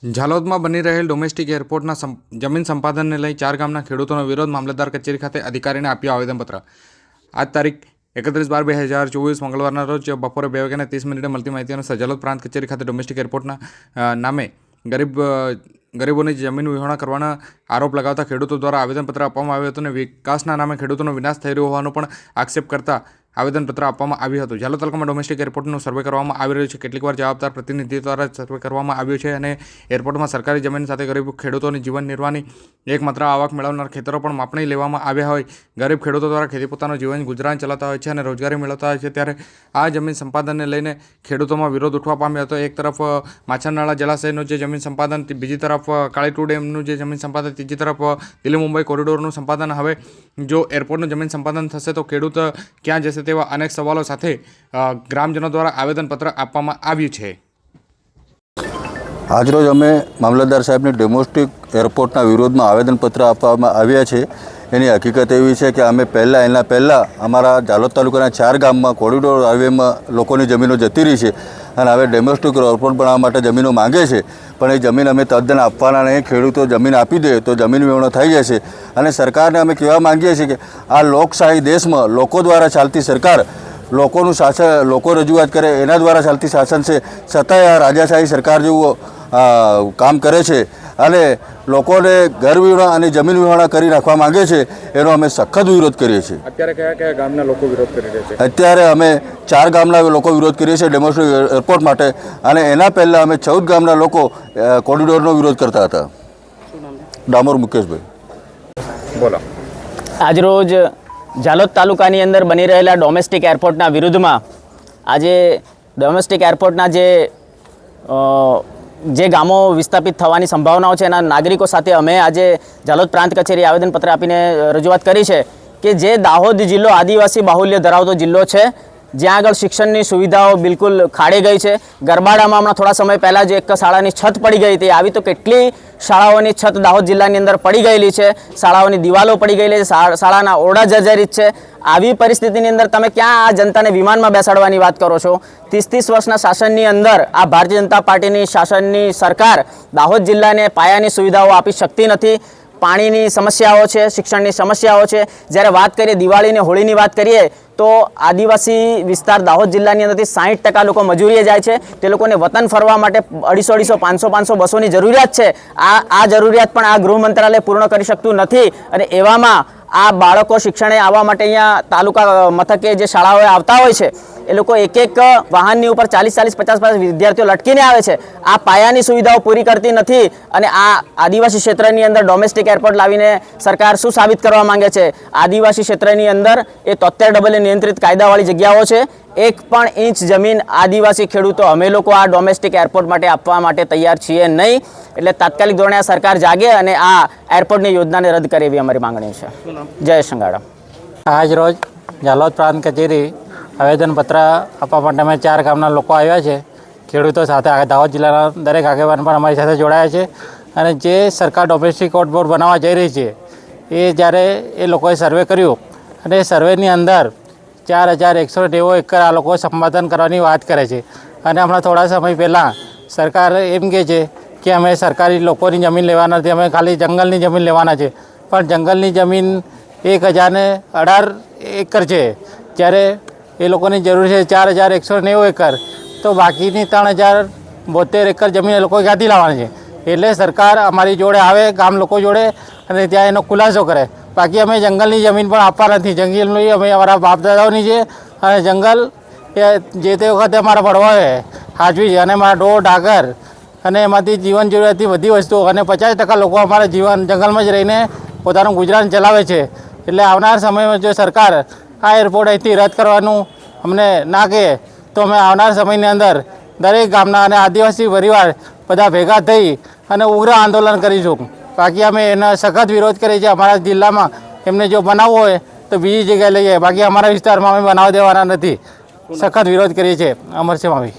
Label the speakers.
Speaker 1: ઝાલોદમાં બની રહેલ ડોમેસ્ટિક એરપોર્ટના જમીન સંપાદનને લઈ 4 ગામના ખેડૂતોનો વિરોધ મામલતદાર કચેરી ખાતે અધિકારીને આપ્યો આવેદનપત્ર। આજ તારીખ 31/12/2024 મંગળવારના રોજ બપોરે 2:30 મળતી માહિતી અનુસાર ઝાલોદ પ્રાંત કચેરી ખાતે ડોમેસ્ટિક એરપોર્ટના નામે ગરીબોની જમીન વિહોણા કરવાના આરોપ લગાવતા ખેડૂતો દ્વારા આવેદનપત્ર આપવામાં આવ્યું હતું અને વિકાસના નામે ખેડૂતોનો વિનાશ થઈ રહ્યો હોવાનો પણ આક્ષેપ કરતા આવેદનપત્ર આપવામાં આવ્યું હતું। ઝાલોદ તાલુકામાં ડોમેસ્ટિક એરપોર્ટનું સર્વે કરવામાં આવી રહ્યું છે। કેટલીકવાર જવાબદાર પ્રતિનિધિ દ્વારા સર્વે કરવામાં આવ્યું છે અને એરપોર્ટમાં સરકારી જમીન સાથે ગરીબ ખેડૂતોની જીવન નિર્વાહની એકમાત્ર આવક મેળવનાર ખેતરો પણ માપણી લેવામાં આવ્યા હોય। ગરીબ ખેડૂતો દ્વારા ખેતી પોતાનું જીવન ગુજરાન ચલાવતા હોય છે અને રોજગારી મેળવતા હોય છે, ત્યારે આ જમીન સંપાદનને લઈને ખેડૂતોમાં વિરોધ ઉઠવા પામ્યો હતો। એક તરફ માછરનાળા જળાશયનું જે જમીન સંપાદન, બીજી તરફ કાળીટુ ડેમનું જે જમીન સંપાદન, ત્રીજી તરફ દિલ્હી મુંબઈ કોરિડોરનું સંપાદન। હવે જો એરપોર્ટનું જમીન સંપાદન થશે તો ખેડૂત ક્યાં જશે તેવા અનેક સવાલો સાથે ગ્રામજનો દ્વારા આવેદનપત્ર આપવામાં આવ્યું છે।
Speaker 2: આજરોજ અમે મામલતદાર સાહેબને ડોમેસ્ટિક એરપોર્ટના વિરોધમાં આવેદનપત્ર આપવામાં આવ્યા છે। એની હકીકત એવી છે કે અમે એના પહેલાં અમારા ઝાલોદ તાલુકાના 4 ગામમાં કોરિડોર હાઈવેમાં લોકોની જમીનો જતી રહી છે અને હવે ડોમેસ્ટિક એરપોર્ટ બનાવવા માટે જમીનો માંગે છે, પણ એ જમીન અમે તદ્દન આપવાના નહીં। ખેડૂતો જમીન આપી દે તો જમીન વિહોણો થઈ જશે અને સરકારને અમે કહેવા માંગીએ છીએ કે આ લોકશાહી દેશમાં લોકો દ્વારા ચાલતી સરકાર, લોકોનું શાસન, લોકો રજૂઆત કરે એના દ્વારા ચાલતી શાસન છે, છતાંય આ રાજાશાહી સરકાર જેવું કામ કરે છે અને લોકોને ઘર વિહોણા અને જમીન વિહોણા કરી નાખવા માંગે છે। એનો અમે સખત વિરોધ કરીએ છીએ।
Speaker 1: અત્યારે કયા ગામના લોકો વિરોધ કરી રહ્યા છે?
Speaker 2: અત્યારે અમે 4 ગામના લોકો વિરોધ કરીએ છીએ ડોમેસ્ટિક એરપોર્ટ માટે, અને એના પહેલાં અમે 14 ગામના લોકો કોરિડોરનો વિરોધ કરતા હતા। ડામોર મુકેશભાઈ
Speaker 1: બોલો।
Speaker 3: આજરોજ ઝાલોદ તાલુકાની અંદર બની રહેલા ડોમેસ્ટિક એરપોર્ટના વિરુદ્ધમાં આજે ડોમેસ્ટિક એરપોર્ટના જે ગામો વિસ્થાપિત થવાની સંભાવનાઓ છે એના નાગરિકો સાથે અમે આજે ઝાલોદ પ્રાંત કચેરી આવેદનપત્ર આપીને રજૂઆત કરી છે કે જે દાહોદ જિલ્લો આદિવાસી બાહુલ્ય ધરાવતો જિલ્લો છે, જ્યાં આગળ શિક્ષણની સુવિધાઓ બિલકુલ ખાડે ગઈ છે। ગરબાડામાં હમણાં થોડા સમય પહેલાં જે એક શાળાની છત પડી ગઈ હતી, આવી તો કેટલી શાળાઓની છત દાહોદ જિલ્લાની અંદર પડી ગયેલી છે, શાળાઓની દિવાલો પડી ગયેલી છે, શાળાના ઓરડા જર્જરિત છે। આવી પરિસ્થિતિની અંદર તમે ક્યાં આ જનતાને વિમાનમાં બેસાડવાની વાત કરો છો? 30 વર્ષના શાસનની અંદર આ ભારતીય જનતા પાર્ટીની શાસનની સરકાર દાહોદ જિલ્લાને પાયાની સુવિધાઓ આપી શકતી નથી। પાણીની સમસ્યાઓ છે, શિક્ષણની સમસ્યાઓ છે। જ્યારે વાત કરીએ દિવાળીને હોળીની વાત કરીએ તો આદિવાસી વિસ્તાર દાહોદ જિલ્લાની અંદરથી 60% લોકો મજૂરીએ જાય છે। તે લોકોને વતન ફરવા માટે 250, 500 બસોની જરૂરિયાત છે। આ જરૂરિયાત પણ આ ગૃહ મંત્રાલય પૂર્ણ કરી શકતું નથી અને એવામાં આ બાળકો શિક્ષણે આવવા માટે અહીંયા તાલુકા મથકે જે શાળાઓએ આવતા હોય છે એ લોકો એક વાહનની ઉપર 40, 50 વિદ્યાર્થીઓ લટકીને આવે છે। આ પાયાની સુવિધાઓ પૂરી કરતી નથી અને આ આદિવાસી ક્ષેત્રની અંદર ડોમેસ્ટિક એરપોર્ટ લાવીને સરકાર શું સાબિત કરવા માંગે છે? આદિવાસી ક્ષેત્રની અંદર એ 73 નિયંત્રિત કાયદાવાળી જગ્યાઓ છે। 1 પણ ઇંચ જમીન આદિવાસી ખેડૂતો અમે લોકો આ ડોમેસ્ટિક એરપોર્ટ માટે આપવા માટે તૈયાર છીએ નહીં। એટલે તાત્કાલિક ધોરણે આ સરકાર જાગે અને આ એરપોર્ટની યોજનાને રદ કરે એવી અમારી માંગણી છે। જય સંગાડા।
Speaker 4: આજ રોજ ઝાલોદ પ્રાંત કચેરી આવેદનપત્ર આપવા માટે અમે 4 ગામના લોકો આવ્યા છે, ખેડૂતો સાથે। દાહોદ જિલ્લાના દરેક આગેવાન પણ અમારી સાથે જોડાયા છે અને જે સરકાર ડોમેસ્ટિક એરપોર્ટ બનાવવા જઈ રહી છે એ જ્યારે એ લોકોએ સર્વે કર્યું અને એ સર્વેની અંદર 4190 એકર આ લોકો સંપાદન કરવાની વાત કરે છે અને હમણાં થોડા સમય પહેલાં સરકાર એમ કહે છે કે અમે સરકારી લોકોની જમીન લેવાના નથી, અમે ખાલી જંગલની જમીન લેવાના છે। પણ જંગલની જમીન 1018 એકર છે, જ્યારે એ લોકોની જરૂર છે 4190 એકર, તો બાકીની 3072 એકર જમીન એ લોકો ક્યાંથી લાવવાની છે? એટલે સરકાર અમારી જોડે આવે, ગામ લોકો જોડે, અને ત્યાં એનો ખુલાસો કરે। બાકી અમે જંગલની જમીન પણ આપવા નથી। જંગલની અમે અમારા બાપ દાદાઓની છે અને જંગલ એ જે તે વખતે અમારા વડવાઓએ હાજવી છે અને અમારા ઢોર ઢાકર અને એમાંથી જીવન જરૂરિયાતની બધી વસ્તુઓ, અને 50% લોકો અમારા જીવન જંગલમાં જ રહીને પોતાનું ગુજરાન ચલાવે છે। એટલે આવનાર સમયમાં જો સરકાર આ એરપોર્ટ અહીંથી રદ કરવાનું અમને ના કહે તો અમે આવનાર સમયની અંદર દરેક ગામના અને આદિવાસી પરિવાર બધા ભેગા થઈ અને ઉગ્ર આંદોલન કરીશું। બાકી અમે એનો સખત વિરોધ કરીએ છીએ। અમારા જિલ્લામાં એમને જો બનાવવું હોય તો બીજી જગ્યાએ લઈ જાય, બાકી અમારા વિસ્તારમાં અમે બનાવવા દેવાના નથી। સખત વિરોધ કરીએ છીએ। અમરસિંહ માવી।